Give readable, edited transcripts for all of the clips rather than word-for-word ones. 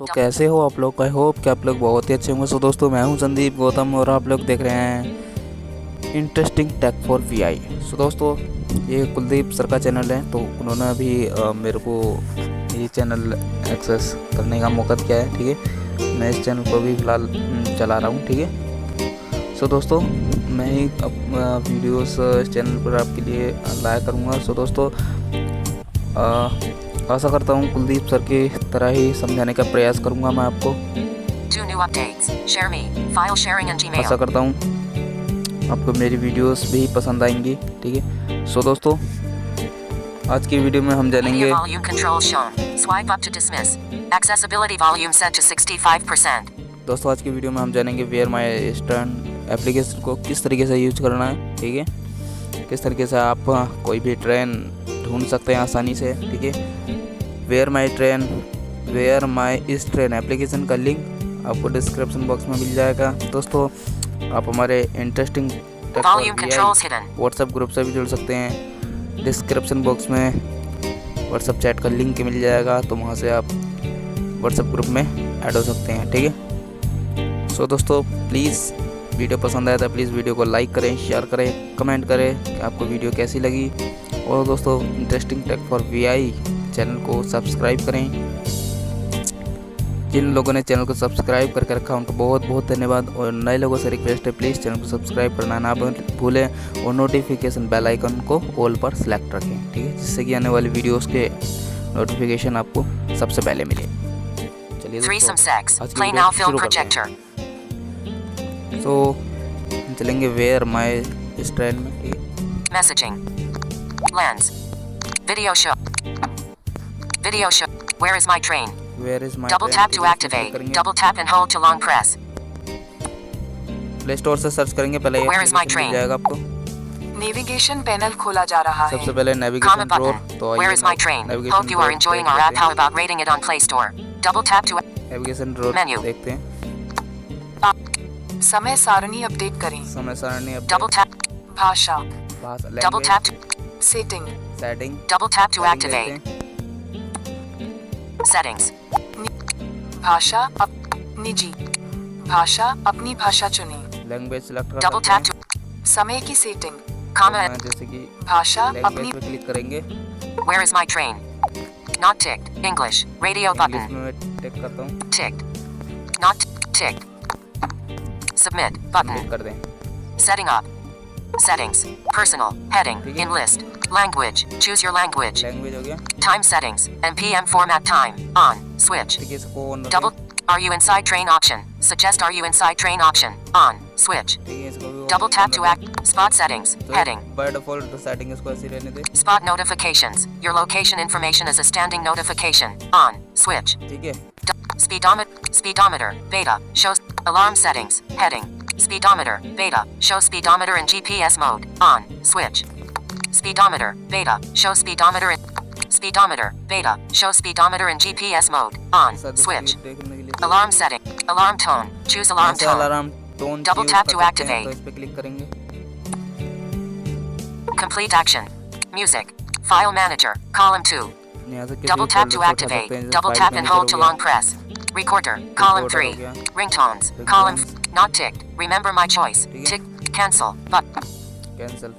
तो कैसे हो आप लोग। आई होप कि आप लोग बहुत ही अच्छे होंगे। सो दोस्तों, मैं हूं संदीप गौतम और आप लोग देख रहे हैं इंटरेस्टिंग टेक फॉर वीआई। सो दोस्तों, ये कुलदीप सर का चैनल है, तो उन्होंने अभी मेरे को ये चैनल एक्सेस करने का मौका दिया है। ठीक है, मैं इस चैनल को भी फ़िलहाल चला रहा हूँ। ठीक है, सो दोस्तों, मैं ही वीडियोस इस चैनल पर आपके लिए लाया करूँगा। सो दोस्तों, आशा करता हूँ कुलदीप सर की तरह ही समझाने का प्रयास करूँगा मैं आपको। आशा करता हूँ आपको मेरी वीडियोस भी पसंद आएंगी। ठीक है, सो दोस्तों, आज की वीडियो में हम जानेंगे दोस्तों आज की वीडियो में हम जानेंगे वेयर माई स्टैंड एप्लीकेशन को किस तरीके से यूज करना है। ठीक है, किस तरीके से आप कोई भी ट्रेन ढूंढ सकते हैं आसानी से। ठीक है, वेयर माई इस ट्रेन एप्लीकेशन का लिंक आपको डिस्क्रिप्शन बॉक्स में मिल जाएगा। दोस्तों, आप हमारे इंटरेस्टिंग व्हाट्सएप ग्रुप से भी जुड़ सकते हैं। डिस्क्रिप्शन बॉक्स में व्हाट्सएप चैट का लिंक मिल जाएगा, तो वहाँ से आप व्हाट्सएप ग्रुप में ऐड हो सकते हैं। ठीक है, सो दोस्तों, प्लीज़ वीडियो पसंद आया था प्लीज़ वीडियो को लाइक करें, शेयर करें, कमेंट करें कि आपको वीडियो कैसी लगी। और दोस्तों, interesting tech for VI channel को सब्सक्राइब करें। जिन लोगों ने चैनल को सब्सक्राइब करके रखा उनको बहुत बहुत धन्यवाद। और नए लोगों से रिक्वेस्ट है, प्लीज़ चैनल को सब्सक्राइब करना ना भूलें और नोटिफिकेशन बेल आइकन को ऑल पर सेलेक्ट रखें। ठीक है, जिससे कि आने वाली वीडियोस के नोटिफिकेशन आपको सबसे पहले मिले। चलिए दोस्तों, आज की वीडियो शुरू करते हैं। तो चलेंगे वेयर माई इस ट्रेन में। Messaging. Lens. Video show. Where is my train? Where is my Double tap to activate. Double tap and hold to long press. Play store से सर्च करेंगे, पहले ये Where is my mill train? जाएगा आपको। Navigation panel खोला जा रहा है। सबसे पहले Comment नेविगेशन ड्रॉर। button. तो Where is my train? Hope you are enjoying our app. How about rating it on Play Store? Double tap to navigation drawer Menu. देखते हैं। समय सारणी अपडेट करें। समय सारणी double tap. भाषा, भाषा Double tap to setting, setting double tap to setting activate. देखते हैं। Settings. भाषा निजी, भाषा अपनी भाषा चुनें। लैंग्वेज सिलेक्ट कर Double सकते tap हैं। to समय की सेटिंग, comment. जैसे कि भाषा अपनी लैंग्वेज पे क्लिक करेंगे। Where is my train? Not ticked. English. Radio English button. में मैं टिक करता हूँ, Ticked. Not ticked. Submit button. Click कर दें। Setting up. Settings. Personal. Heading. ठीक है। In list. Language. Choose your language. Language हो गया। Time settings. MPM format time. On. Switch. ठीक है, इसको on Double. Are you inside train option? Suggest are you inside train option. On. Switch. ठीक है, इसको भी Double tap to act. Spot settings. Heading. By default setting इसको ऐसे ही रहने दे। Spot notifications. Your location information is a standing notification. On. Switch. ठीक है, Speedometer. Beta. Shows. Alarm settings. Heading. Speedometer. Beta. Show speedometer in GPS mode. On. Switch. Speedometer. Beta. Show speedometer in. Speedometer. Beta. Show speedometer in GPS mode. On. Switch. देखने के लिए Alarm setting. Alarm tone. Choose alarm ऐसे tone. Alarm tone Double use tap कर to सकते हैं, activate. तो इस पे क्लिक करेंगे। Complete action. Music. File manager. Column 2. यहाँ से किसी Double भी tap to folder से उठा activate. सकते हैं, जैसे Double file tap and manager hold to हो गया। long press. Recorder. Column Recorder 3. हो गया। Ringtones. Ringtones. Column. Not ticked. Remember my choice. ठीक है। Tick. Cancel. But. कैंसिल।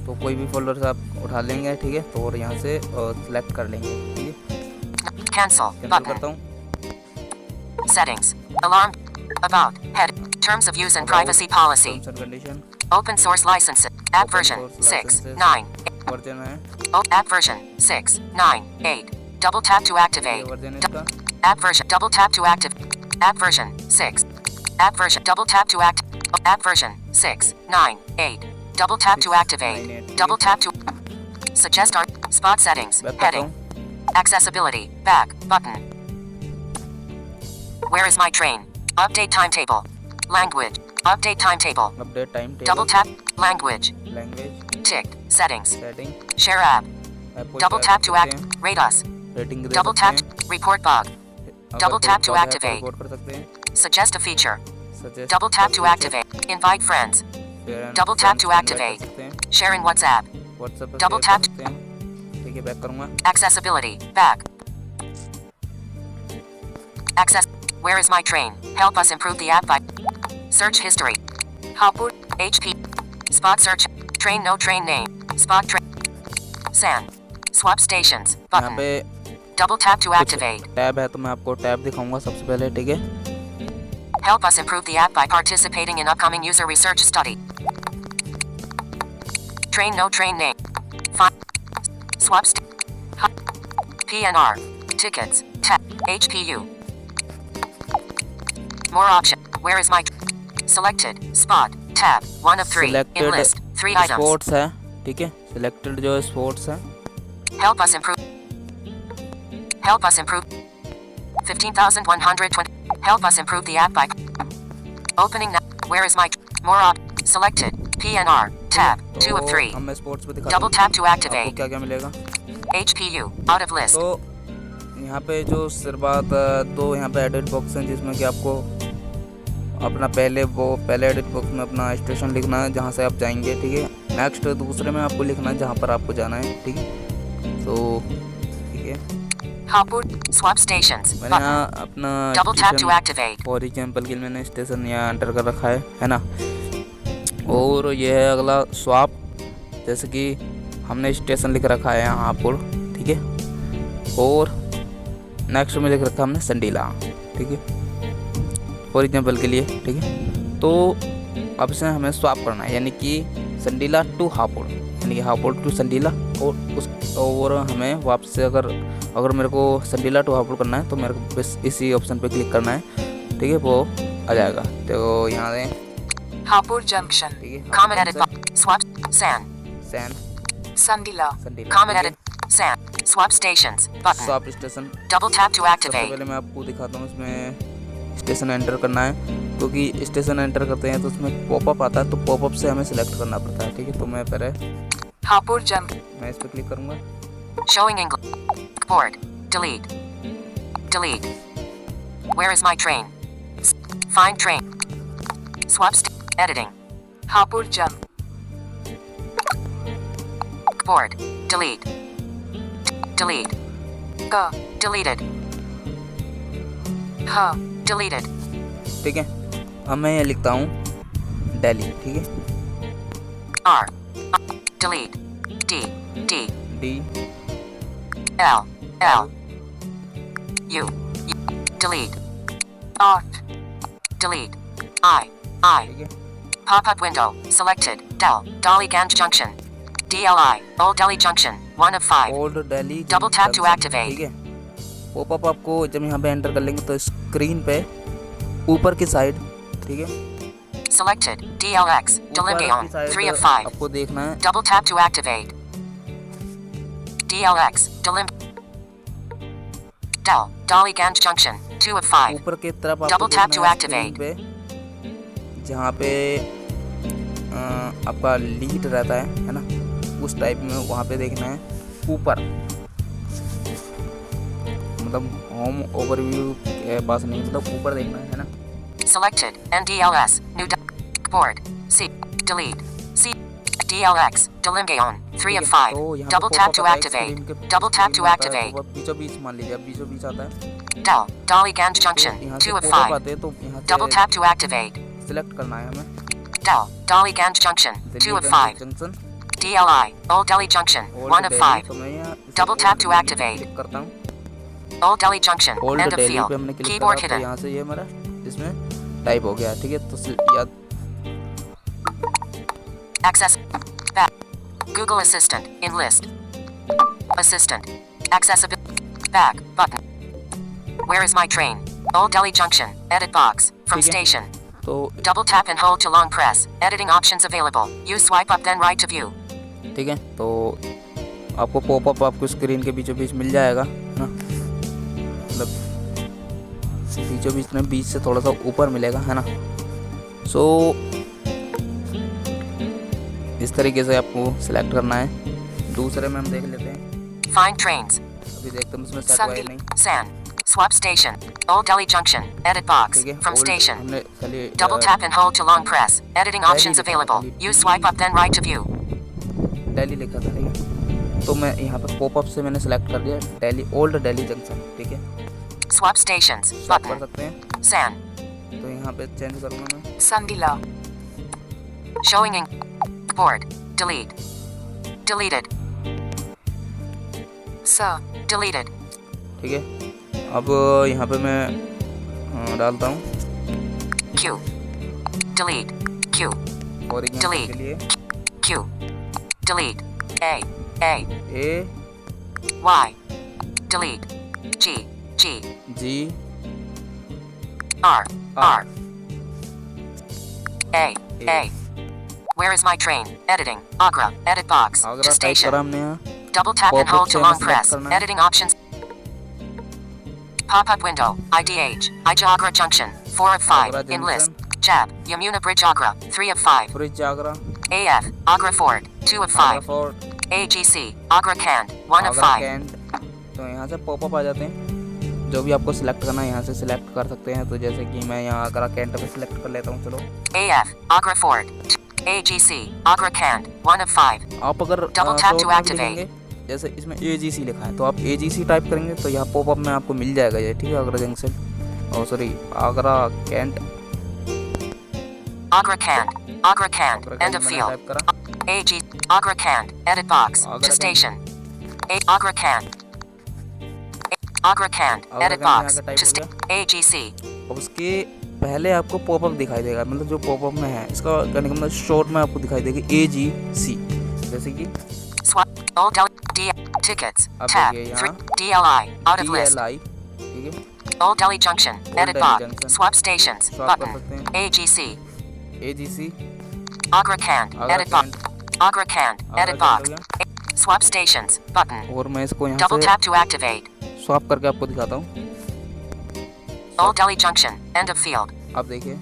तो कोई भी फोल्डर से आप उठा लेंगे। ठीक है, तो और यहाँ से सिलेक्ट कर लेंगे। ठीक है, Cancel. Cancel Button. करता हूँ। Settings. Alarm. About. Head. Terms of use and privacy policy. Terms and condition. Open source licenses. App version. 6. 9. Version है, App version. 6. 9. 8. Double tap to ये activate. वर्जन इसका। App version. Double tap to activate. App version. 6. App version. Double tap to act. App version. 6. 9. 8. Double tap to 6, 9, activate. 8. Double tap to suggest our spot settings. Back करता Heading. हूँ। Accessibility. Back. Button. Where is my train? Update timetable. Language. Update timetable. Update time Double tap. Language. Language Ticked. Settings. Setting. Share app. Double tap to act. Rate us. Rating they Double सकते tap. हैं। Report bug. अगर double कोई tap to bug है तो activate. report कर सकते हैं। Suggest a feature. Suggest Double tap to feature, activate. Invite friends. फिर double tap to friends activate. कर सकते हैं। Share in WhatsApp. WhatsApp पे Double share कर tap. सकते हैं। ठीक है, बैक करूँगा। Accessibility. Back. Access. Where is my train? Help us improve the app by search history. Hapur. HP. Spot search. Train no train name. Spot train. San. Swap stations. यहाँ Button. पे Double tap to activate. Tab है तो मैं आपको tab दिखाऊंगा सबसे पहले, ठीक है। Help us improve the app by participating in upcoming user research study. Train no train name. Find. Swap PNR. Tickets. Tab. HPU. More option. Where is my selected spot tab 1 of 3 in Selected list 3 items. Sports है, ठीक है। Selected जो sports है, Help us improve. Help us improve. 15,120. Help us improve the app by opening now. Where is my more op selected PNR tab 2 of 3. तो हम sports पे दिखा Double tap to आपको activate. क्या क्या मिलेगा। HPU out of list. तो यहाँ पे जो सिर्फ बात दो यहाँ पे एडिट बॉक्स हैं जिसमें कि आपको अपना पहले एडिट बॉक्स में अपना स्टेशन लिखना है जहाँ से आप जाएंगे, ठीक है। नेक्स्ट दूसरे में आपको लिखना है जहाँ पर आपको जाना है, ठीक है। तो ठीक है, Hapur. Swap stations. मैंने Button. यहाँ अपना Double tap to activate. For example के लिए मैंने स्टेशन यहाँ एंटर कर रखा है ना। और ये है अगला स्वाप, जैसे कि हमने स्टेशन लिख रखा है यहाँ पर, ठीक है। और नेक्स्ट में लिख रखा है हमने संडीला, ठीक है, फॉर एग्जाम्पल के लिए, ठीक है। तो अब से हमें स्वाप करना है, यानी कि संडीला टू हापुड़, यानी कि हापुड़ टू संडीला। और हमें वापस से अगर मेरे को संडीला टू हापुड़ करना है तो मेरे को बस इसी ऑप्शन पे क्लिक करना है, ठीक है, वो आ जाएगा। तो यहाँ से Hapur Junction. ठीक है, Comment edit box. Swap. San. San Sandila. Sandila, Comment ठीक है। edit. San. Swap stations. Button. Swap station Double tap to सबसे activate. पहले मैं आपको दिखाता हूँ, इसमें स्टेशन एंटर करना है, क्योंकि स्टेशन एंटर करते हैं तो उसमें पॉपअप आता है, तो पॉपअप से हमें सिलेक्ट करना पड़ता है, ठीक है। तो मैं पहले Hapur Junction. मैं इस पर क्लिक करूँगा। Showing English. Board. Delete. Delete. Where is my train? Find train. Swap. Editing. Hapur Junction. Board. Delete. Delete. Ka. Deleted. Ha. Deleted. ठीक है, अब मैं ये लिखता हूँ दिल्ली, ठीक है। R. Delete. D. D. D L. L. U. Delete. Art. Delete. I. ठीक है। Pop-up window. Selected. Del. Dollyganj Junction. DLI. Old Delhi Junction. 1 of 5. Old Delhi Double tap to activate. ठीक है। पॉपअप आपको जब यहाँ पे एंटर कर लेंगे तो स्क्रीन पे ऊपर की साइड, ठीक है, Selected. DLX. ऊपर Delimgaon. की साइड 3 of 5. आपको देखना है। Double tap to activate. DLX. Del. Dollyganj Junction. 2 of 5. ऊपर की तरफ आपको Double tap देखना to है activate. स्क्रीन पे, जहाँ पे आपका लीड रहता है ना, उस टाइप में वहाँ पे देखना है ऊपर, मतलब होम ओवरव्यू के पास नहीं, मतलब ऊपर देखना है ना। Selected. NDLS. New board. C. Delete. C. DLX. Delimgaon. 3 of 5. तो यहाँ पे Double tap pop-up to आता है, activate. स्क्रीन के Double tap to स्क्रीन आता है, activate. तो वो बीचों बीच मान लीजिए, अब बीचों बीच आता है, Del. Dollyganj Junction. यहाँ 2 से of pop-up 5. आते हैं तो यहाँ Double से tap to activate. सिलेक्ट करना है हमें Del. Dollyganj Junction. 2 of 5. Junction DLI. Old Delhi Junction. 1 of 5. तो मैं यहाँ Double tap to activate. Click करता हूँ। Old Delhi Junction. Old End of Delhi पे field. हमने क्लिक Keyboard करा तो hidden. यहाँ से ये हमारा इसमें टाइप हो गया, ठीक है। तो याद Access. Back. Google Assistant. In list. Assistant. Accessibility. Back. Button. Where is my train? Old Delhi Junction. Edit box. From ठीक है। station. तो Double tap and hold to long press. Editing options available. Use swipe up then right to view. ठीक है, तो आपको popup आपको screen के बीचों बीच मिल जाएगा ना, मतलब बीचों बीच में बीच से थोड़ा सा ऊपर मिलेगा, है ना। सो इस तरीके से आपको सिलेक्ट करना है। दूसरे में हम देख लेते हैं, Find trains. अभी देखते हैं उसमें सेट हुआ है नहीं, San. Swap station. Old Delhi Junction. Edit box. ठीक है। From old station. हमने खाली Double tap and hold to long press. Editing options लिखा था, available. Delhi. Use swipe up then right to view. Delhi लिखा था, ठीक है। तो मैं यहाँ पे पॉपअप से मैंने सेलेक्ट कर दिया दिल्ली, ओल्ड दिल्ली जंक्शन, ठीक है। Swap stations. स्वैप कर Button. सकते हैं। San. तो यहाँ पे चेंज करूँगा मैं। Sandila. Showing in. Board. Delete. Deleted. Sa. Deleted. ठीक है, अब यहाँ पे मैं डालता हूँ Q. Delete. Q. और एग्जाम्पल Delete. के लिए Q. Delete. A. A Y. Delete. G. G. G R. R. R. A. Where is my train? Editing. Agra. Edit box. Agra To type station. करा हमने यहाँ। Double tap and Pop-up hold to channel long select press. करना है। Editing options. Pop-up window. IDH. Agra Junction. 4 of 5. Agra In list. Junction. Jab. Yamuna Bridge Agra. 3 of 5. Bridge Agra, AF. Agra Fort. 2 of Agra 5. Fort, AGC. Agra Cand. 1 of Agra 5. Cantt. तो यहाँ से popup आ जाते हैं, जो भी आपको सिलेक्ट करना है यहाँ से सिलेक्ट कर सकते हैं। तो जैसे कि मैं यहाँ आगरा कैंट पे सिलेक्ट कर लेता हूँ। चलो AF. Agra Fort. AGC. Agra Cand. 1 of 5. आप अगर Double tap short to में भी activate. लिखेंगे, जैसे इसमें AGC लिखा है तो आप AGC टाइप करेंगे तो यहाँ पॉपअप में आपको मिल जाएगा ये। ठीक है, आगरा जंक्शन और sorry Agra cantt, Agra Cand. Agra Cand. Agra End cantt of मैंने field. टाइप करा। AG. Agra Cand. Edit box. Agra To Cand. station. Agra Cand. Agra Cand. Agra Edit Cand box. यहाँ का To टाइप हो AGC. अब उसके पहले आपको popup दिखाई देगा, मतलब जो पॉपअप में है इसका कहने का मतलब शॉर्ट में आपको दिखाई देगी AGC। जैसे कि Swap. Old D. Tickets. अब Tab. देखिए 3. यहाँ DLI. Out of list. DLI, ठीक है, Old Delhi Junction. Edit Delhi box. Junction. Swap stations. Swap कर Button. सकते हैं। AGC. AGC Agra Cand. Agra Edit box. Cantt, Agra Cand. Agra Edit cantt हो box. गया। Swap stations. Button. और मैं इसको यहाँ Double से tap to activate. स्वैप करके आपको दिखाता हूँ। Old Delhi Junction. End of field. आप देखिए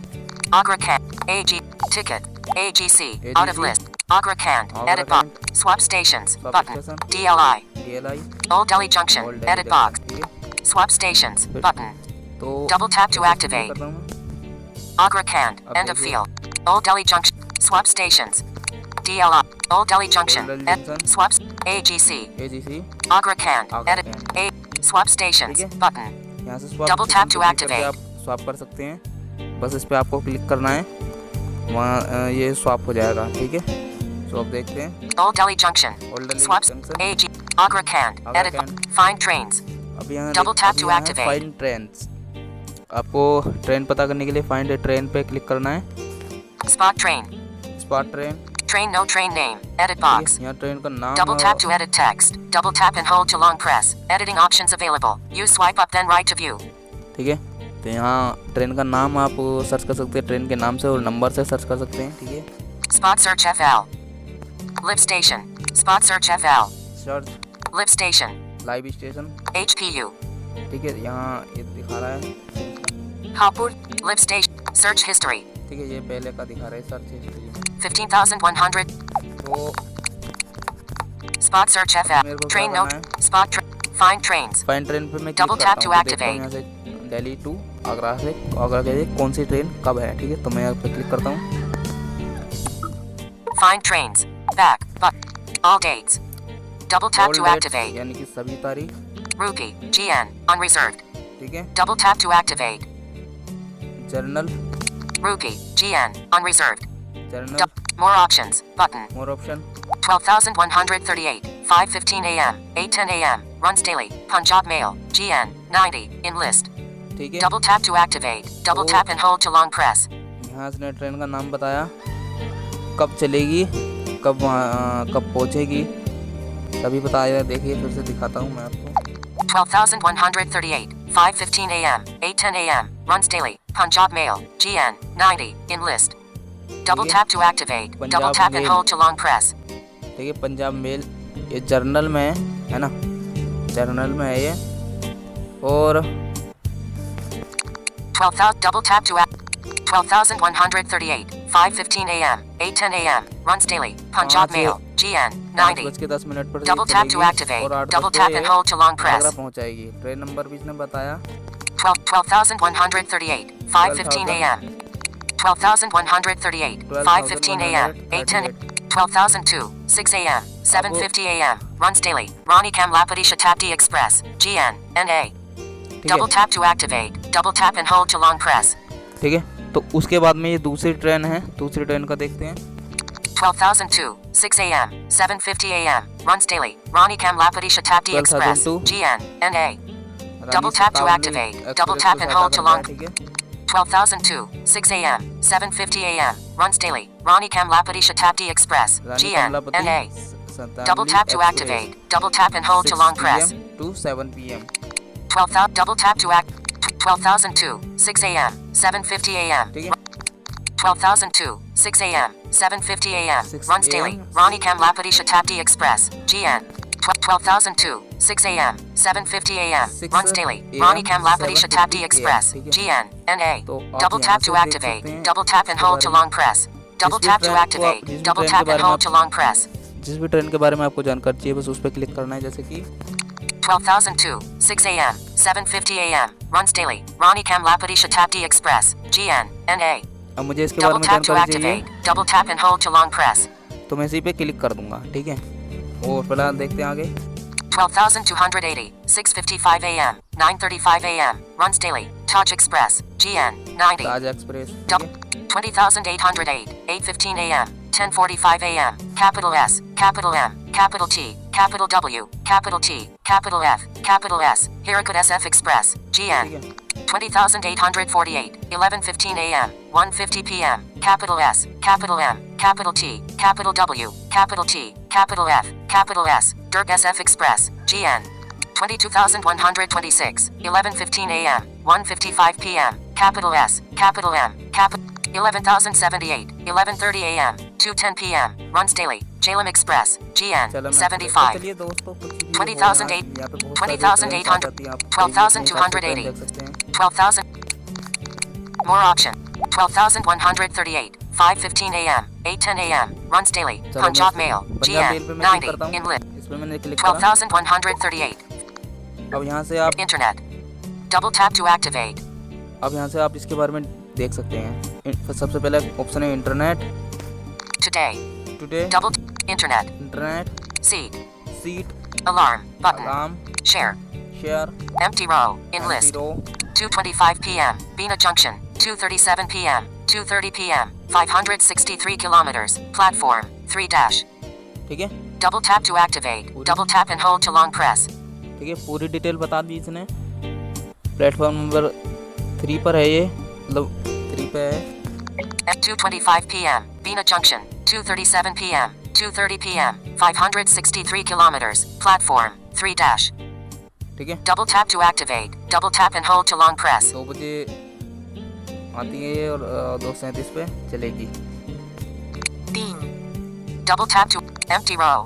Agra Cand. AG. Ticket. AGC. Out of AGC. list. Agra Cand. Agra Edit box. Swap stations. Swap Button. station. DLI. DLI, Old Delhi Junction. Old Delhi Edit box. ठीक है। Swap stations. Good. Button. तो Double tap to ऐसे activate. करता हूँ मैं। Agra Cand. अब End of देखिए। field. Old Delhi Junction. Swap stations. DLI. Old Delhi Junction. Old Delhi Junction. Swaps. AGC. AGC Agra Cand. Agra Edit. Cand. A. Swap stations. ठीक है। Button. यहाँ से swap Double tap to station पे click करके activate. आप swap कर सकते हैं। बस इस पे आपको क्लिक करना है, वहाँ ये स्वैप हो जाएगा। ठीक है, तो आप देखते हैं Old Delhi Junction. Old Delhi Swaps. Junction, AG. Agra Cand. Agra Edit. Cand. Find trains. अब यहाँ Double tap to activate. Find trains. आपको ट्रेन पता करने के लिए फाइंड ट्रेन पे क्लिक करना है। Spot train. Spot train, Train no train name. Edit box. यहाँ ट्रेन का नाम Double है tap to edit text. Double tap and hold to long press. Editing options available. Use swipe up then right to view. ठीक है, तो यहाँ train का नाम आप सर्च कर सकते हैं, ट्रेन के नाम से और नंबर से सर्च कर सकते हैं। ठीक है, Spot search FL. Live station. Spot search FL. Search Live station. Live station. HPU. ठीक है, यहाँ ये दिखा रहा है। Hapur. Live station. Search history. ठीक है, ये पहले का दिखा रहा है सर्च हिस्ट्री। 15,100. तो Spot search FL. मेरे को Train क्या note. करना Spot find trains. Fine train पे मैं Double क्लिक tap करता to हूँ, तो देखता हूँ activate. यहाँ से दिल्ली टू आगरा से आगरा के लिए कौन सी ट्रेन कब है। ठीक है, तो मैं यहाँ पे क्लिक करता हूँ। Find trains. Back. But all dates. Double tap All to dates, activate. यानी कि सभी तारीख। Rookie. GN. Unreserved. ठीक है, Double tap to activate. Journal, Rookie. GN. Unreserved. Journal, More options. Button. More option, 12,138. 5:15 a.m. 8:10 a.m. Runs daily. Punjab Mail. GN. 90. In list. ठीक है। Double tap to activate. Double Oh. tap and hold to long press. यहाँ इसने train का नाम बताया, कब चलेगी, कब वहाँ कब पहुँचेगी, सभी बताया। देखिए फिर से दिखाता हूँ मैं आपको। 12,138. 5:15 a.m. 8:10 a.m. Runs daily. Punjab Mail. GN. 90. In list. Double ठीक है। tap to activate. Double Punjab tap and Mail. hold to long press. ठीक है, पंजाब मेल, ये जर्नल में है ना, जर्नल में है ये। और 12,000. Double tap to act. 12,138. 5:15 a.m. 8:10 a.m. Runs daily. Punjab वहाँ से Mail. GN. 8 90. बज के 10 मिनट पर Double ये tap to चलेगी activate. और 8 Double बज tap के and hold to long press. Agra पहुँचाएगी। ट्रेन नंबर भी इसने बताया 12,138. 5:15 a.m. 12,138. 5:15 a.m. 8:10. 12,002. 6 a.m. 7:50 a.m. Runs daily. Rani Kamlapati Shatabdi Express. GN. NA. ठीक है। Double tap to activate. Double tap and hold to long press. ठीक है, तो उसके बाद में ये दूसरी ट्रेन है, दूसरी ट्रेन का देखते हैं। 12,002, 6 a.m., 7:50 a.m. Runs daily. Rani Kamlapati Shatabdi Express. 12,002 GN, NA. Rani Double tap to शताब्दी activate. एक्सप्रेस Double को tap and hold to सहायता long. करता है, ठीक है। 12,002, 6 a.m., 7:50 a.m. Runs daily. Rani Kamlapati Shatabdi Express. रानी GN, कमलापति NA. शताब्दी Double tap to express, activate. Double tap and hold to 6 long press. PM to 7 PM। 12,000. Double tap to act. 12,002, 6 a.m., 7:50 a.m. ठीक है, 12,002, 6 a.m., 7:50 a.m. 6 Runs daily. a.m. Rani Kamlapati Shatabdi Express. GN. 12,002, 6 a.m., 7:50 a.m. 6 Runs daily. a.m. Rani Kamlapati 7:50 Shatabdi a.m. Express. ठीक है। GN. NA. तो आप Double यहाँ tap से to देख activate. सकते हैं Double tap and इसके hold to बारे में। long press. Double जिस भी tap to ट्रेन को activate. जिस भी Double ट्रेन के tap and बारे में hold to long press. जिस भी ट्रेन के बारे में आपको जानकारी चाहिए बस उस पर क्लिक करना है, जैसे कि 12,002, 6 a.m., 7:50 a.m. Runs daily. Rani Kamlapati Shatabdi Express. GN. NA. अब मुझे इसके बारे Double में tap to जानकारी चाहिए activate. Double tap and hold to long press. तो मैं इसी पे क्लिक कर दूंगा, ठीक है। और फिलहाल देखते हैं आगे। 12,280, 6:55 a.m., 9:35 a.m. Runs daily. Taj Express. GN. 90. ताज एक्सप्रेस, ठीक Dub- है। 20,808, 8:15 a.m., 10:45 a.m. Capital S, capital M, capital T, capital W, capital T, capital F, capital S. Hirakud SF Express. ठीक GN. है, 20,848, 11:15 a.m., 1:50 p.m. Capital S, capital M, capital T, capital W, capital T, capital F, capital S. Dirk SF Express. GN. 22,126, 11:15 a.m., 1:55 p.m. Capital S, capital M, capital 11,078, 11:30 a.m., 2:10 p.m. Runs daily. Jhelum Express. GN. चलो मैं 75. चलिए दोस्तों कुछ भी 20,008, यहाँ पे बहुत 20,800, सारी 12,280, देख सकते हैं। 12,000. More option. 12,138, 5:15 a.m., 8:10 a.m. Runs daily. चलो Punjab मैं Mail. Punjab mail GN. पे मैं क्लिक 90. करता हूँ। Inlet. इसमें मैंने क्लिक करा। 12,138. अब यहाँ से आप Internet. Double tap to activate. अब यहाँ से आप इसके बारे में देख सकते हैं। सबसे पहले ऑप्शन है internet, Today. Today, Double Internet. Internet, Seat. Seat, Alarm. Button. Alarm, Share. Share, Empty row. Enlist. रो, 2:25 p.m. Bina Junction. 2:37 p.m. 2:30 p.m. 563 kilometers. Platform. 3-. ठीक है, Double tap to activate. Double tap and hold to long press. ठीक है। पूरी detail बता दी इसने। Platform number 3 पर है ये, मतलब 3 पे है। At 2:25 p.m. Bina Junction. 2:37 p.m. 2:30 p.m. 563 kilometers. Platform. 3-. ठीक है, Double tap to activate. Double tap and hold to long press. 2 बजे आती है ये और 2:37 पे चलेगी। 3, Double tap to empty row.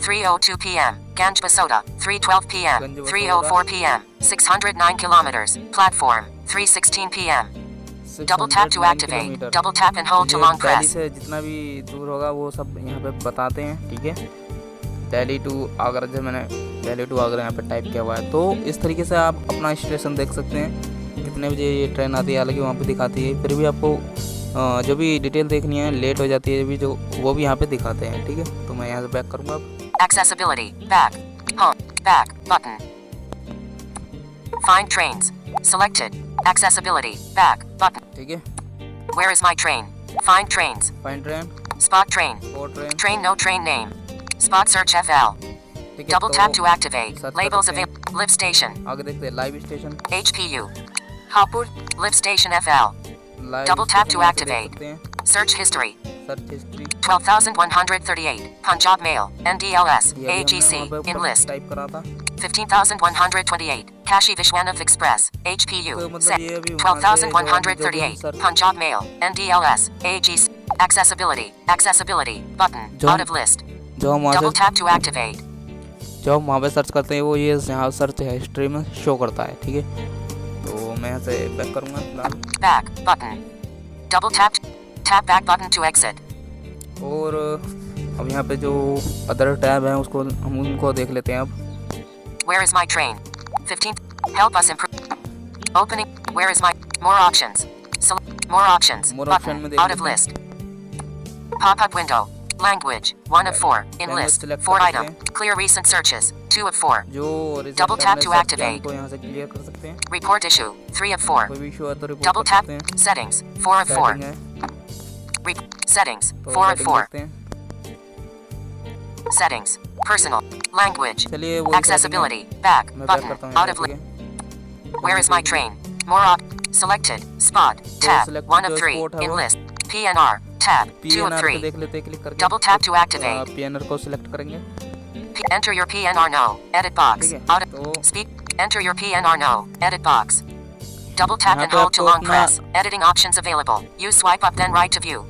3:02 p.m. Ganj Basoda. 3:12 p.m. Ganj Basoda. 3:04 p.m. 609 kilometers. Platform. 3:16 p.m. Double tap to 609 activate. Kilometre. Double tap and hold to ये long Delhi press. से जितना भी दूर होगा वो सब यहाँ पे बताते हैं, ठीक है। दिल्ली टू आगरा, जैसे मैंने दिल्ली टू आगरा यहाँ पे टाइप किया हुआ है। तो इस तरीके से आप अपना स्टेशन देख सकते हैं, कितने बजे ये ट्रेन आती है। हालांकि वहाँ पे दिखाती है, फिर भी आपको जो भी डिटेल देखनी है, लेट हो जाती है भी जो, वो भी यहाँ पे दिखाते हैं, ठीक है। तो मैं यहाँ से बैक करूँगा अब। Accessibility. Back. Home. Back. Button. Find trains. Selected. Accessibility. Back. Button. ठीक है, Where is my train? Find trains. Fine train, Spot train. Four train, Train no train name. Spot search FL. ठीक है। Double तो tap to activate. search कर Labels सकते हैं। available. Live station. आगे देखते हैं live station, HPU. Hapur, Live station FL. Live Double tap to station यहाँ पे देख activate. सकते हैं। Search history. Search history, 12,138. Punjab Mail. NDLS. ये अभी AGC. हमने वहाँ पे Enlist. टाइप करा था। 15,128. Kashi Vishwanath Express. HPU. तो मतलब Set. ये अभी वहाँ से जो भी 12,138. Search- Punjab Mail. NDLS. AGC. Accessibility. Accessibility. Button. जो Out of list. जो हम वहाँ Double से tap to activate. जो हम वहाँ पे सर्च करते हैं वो ये यहाँ सर्च हिस्ट्री में शो करता है, ठीक है। तो मैं यहाँ से बैक करूँगा फिलहाल। Back. Button. Double tap. Tap back button to exit. और अब यहाँ पे जो अदर टैब हैं उसको हम उनको देख लेते हैं अब। Where is my train? 15. Help us improve. Opening. Where is my more options? Select more options. More Button. option में देख Out of लेते हैं। list. Pop-up window. Language 1 of 4. In Language list select 4 कर item. सकते Clear recent searches 2 of 4. जो result Double tap हमने to search किया, activate. उनको यहाँ से क्लियर कर सकते हैं। Report issue 3 of 4. कोई भी इशू है तो रिपोर्ट Double कर tap सकते हैं। settings 4 of 4. सेटिंग है Settings तो 4 of सेटिंग 4. देखते हैं। Settings personal language चलिए वही accessibility back मैं बैक button करता हूँ out यहाँ of पे, list. ठीक है। Where is my train? More op selected spot tab select 1 of जो 3 spot है in वो। list PNR tab 2 of PNR पे 3. देख लेते हैं, क्लिक करके Double tap to activate. PNR को सिलेक्ट करेंगे। Enter your PNR no edit box ठीक है, out of तो speak enter your PNR no edit box. Double tap यहाँ and पे hold to आपको long अपना- press. Editing options available. Use swipe up then right to view.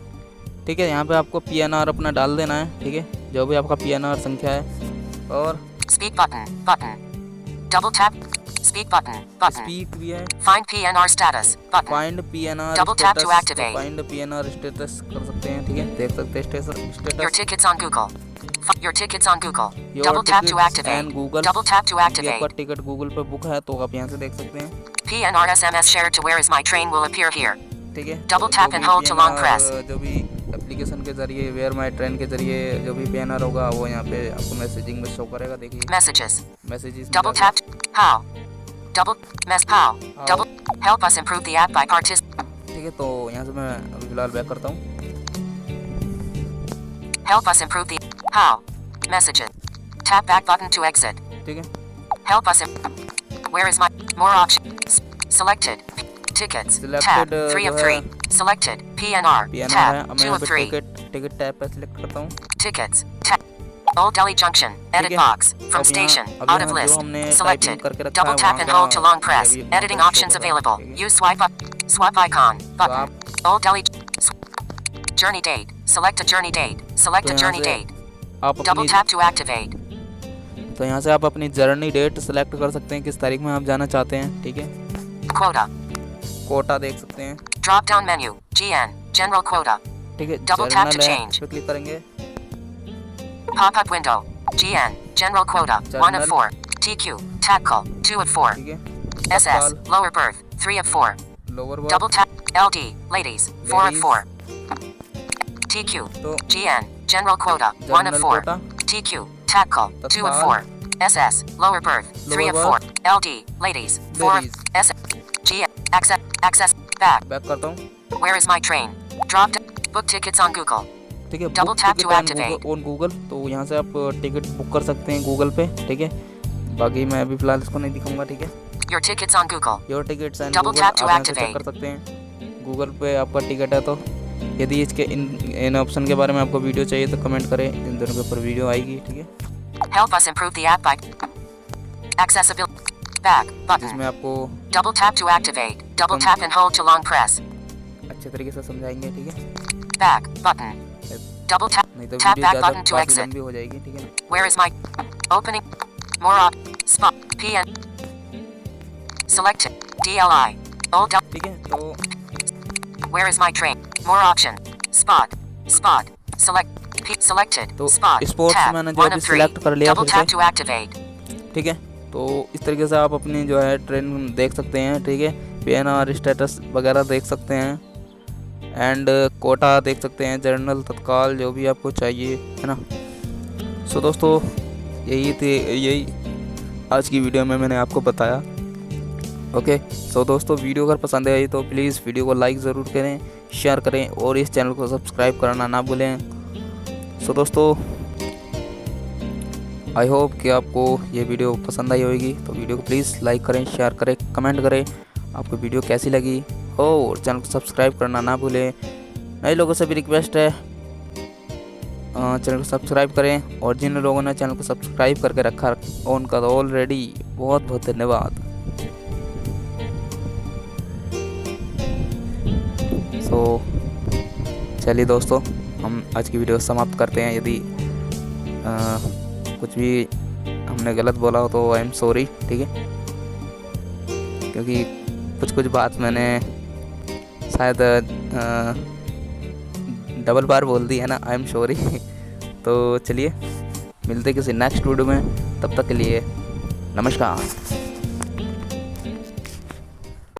ठीक है, यहाँ पे आपको PNR अपना डाल देना है, ठीक है, जो भी आपका PNR संख्या है। और Speak button. Double tap. Speak button. Speak भी है, Find PNR status button. Find PNR Double tap to status, activate. फाइnd PNR status कर सकते हैं, ठीक है, देख सकते हैं Your status. tickets on Google. Your tickets on Google. Your Double tap to tickets activate. and Google. Double tap to ये आपका activate. टिकट गूगल पे बुक है तो आप यहाँ से देख सकते हैं, PNR SMS shared to Where is my train will appear here. ठीक है। Double तो tap जो and भी hold to long PNR, press. जो भी एप्लीकेशन के जरिए वेयर माई ट्रेन के जरिए जो भी PNR होगा वो यहाँ पे आपको मैसेजिंग में शो करेगा, देखिए Messages. Messages. Double tap. How? Double mess how? Double help us improve the app by ठीक है, तो यहाँ से मैं अभी फिलहाल बैक करता हूँ। help us improve the how? Messages. Tap back button to exit. ठीक है, Help us Where is my more options? Selected. Tickets. Selected, Tab 3 जो of है 3. Selected. PNR. PNR है, Tab अब 2 मैं यहाँ of पे 3. टिकट टैब पे सिलेक्ट करता हूँ। Tickets. Tab. Old Delhi Junction. Edit है। box. From अब station. यहाँ- अब Out of यहाँ जो list. हमने Selected. टाइपिंग करके रखा Double है, tap वहाँ and का hold to long press. अभी वहाँ Editing पे show options कर रहा है, available. ठीक है। Use swipe up. Swap icon. Button. आप- Old Delhi. Journey date. Select a journey date. Select तो a यहाँ journey से date. आप Double अपनी tap to activate. तो यहाँ से आप अपनी जर्नी डेट सेलेक्ट कर सकते हैं, किस तारीख में आप जाना चाहते हैं, ठीक है। Quota. कोटा देख सकते हैं, Drop down menu. GN. General quota. ठीक है। Double tap to जर्नल है, change. इस पे क्लिक करेंगे। Pop up window. GN. General quota. 1 of General. 4. TQ. Tactile. 2 of 4. ठीक है, SS. तत्काल, Lower berth. 3 of 4. Lower Double tap. LD. Ladies. 4 of Ladies. 4. TQ. तो GN. General quota. 1 of General 4. quota. TQ. Tactile. 2 of तत्काल. 4. SS. Lower berth. 3 of Lower 4. LD. Ladies. 4 of Ladies. S. GN. Access. Back. Back करता हूँ, Where is my train? Drop down. Book tickets on Google. ठीक है। Double book tap ticket to on activate. On Google, तो यहाँ से आप ticket book कर सकते हैं गूगल पे, ठीक है। बाकी मैं अभी फिलहाल इसको नहीं दिखाऊंगा, ठीक है। Your tickets on Google. Your tickets and Double Google tap आप to यहाँ से activate. चेक कर सकते हैं, गूगल पे आपका टिकट है। तो यदि इसके इन ऑप्शन के बारे में आपको वीडियो चाहिए तो कमेंट करें, इन दोनों के ऊपर वीडियो आएगी, ठीक है, Help us improve the app by accessibility. Back button. जिसमें आपको Double tap to activate. Double tap and hold to long press. अच्छे तरीके से समझाएंगे, ठीक है। Back button. Double tap. नहीं तो Tap वीडियो back ज़्यादा button to काफ़ी exit. लंबी हो जाएगी, ठीक है ना। Where is my opening? More op. Spot. PN. Selected. DLI. Old Del. ठीक है, तो Where is my train? More option. Spot. Spot. Select. Selected. तो Spot. Sports Tab. मैंने जो 1 अभी of 3. सिलेक्ट कर लिया Double फिर tap से, to activate. ठीक है। तो इस तरीके से आप अपनी जो है ट्रेन देख सकते हैं, ठीक है। PNR स्टेटस वगैरह देख सकते हैं एंड कोटा देख सकते हैं, जर्नल, तत्काल, जो भी आपको चाहिए, है ना। सो दोस्तों यही आज की वीडियो में मैंने आपको बताया। ओके, सो दोस्तों वीडियो अगर पसंद आई तो प्लीज़ वीडियो को लाइक ज़रूर करें, शेयर करें और इस चैनल को सब्सक्राइब करना ना भूलें। सो दोस्तों आई होप कि आपको ये वीडियो पसंद आई होगी, तो वीडियो को प्लीज़ लाइक करें, शेयर करें, कमेंट करें आपको वीडियो कैसी लगी और चैनल को सब्सक्राइब करना ना भूलें। नए लोगों से भी रिक्वेस्ट है चैनल को सब्सक्राइब करें, और जिन लोगों ने चैनल को सब्सक्राइब करके रखा उनका तो ऑलरेडी बहुत बहुत धन्यवाद। सो चलिए दोस्तों, हम आज की वीडियो समाप्त करते हैं। यदि कुछ भी हमने गलत बोला हो तो आई एम सॉरी, ठीक है, क्योंकि कुछ बात मैंने शायद डबल बार बोल दी है ना, आई एम सॉरी। तो चलिए मिलते किसी नेक्स्ट वीडियो में, तब तक के लिए नमस्कार।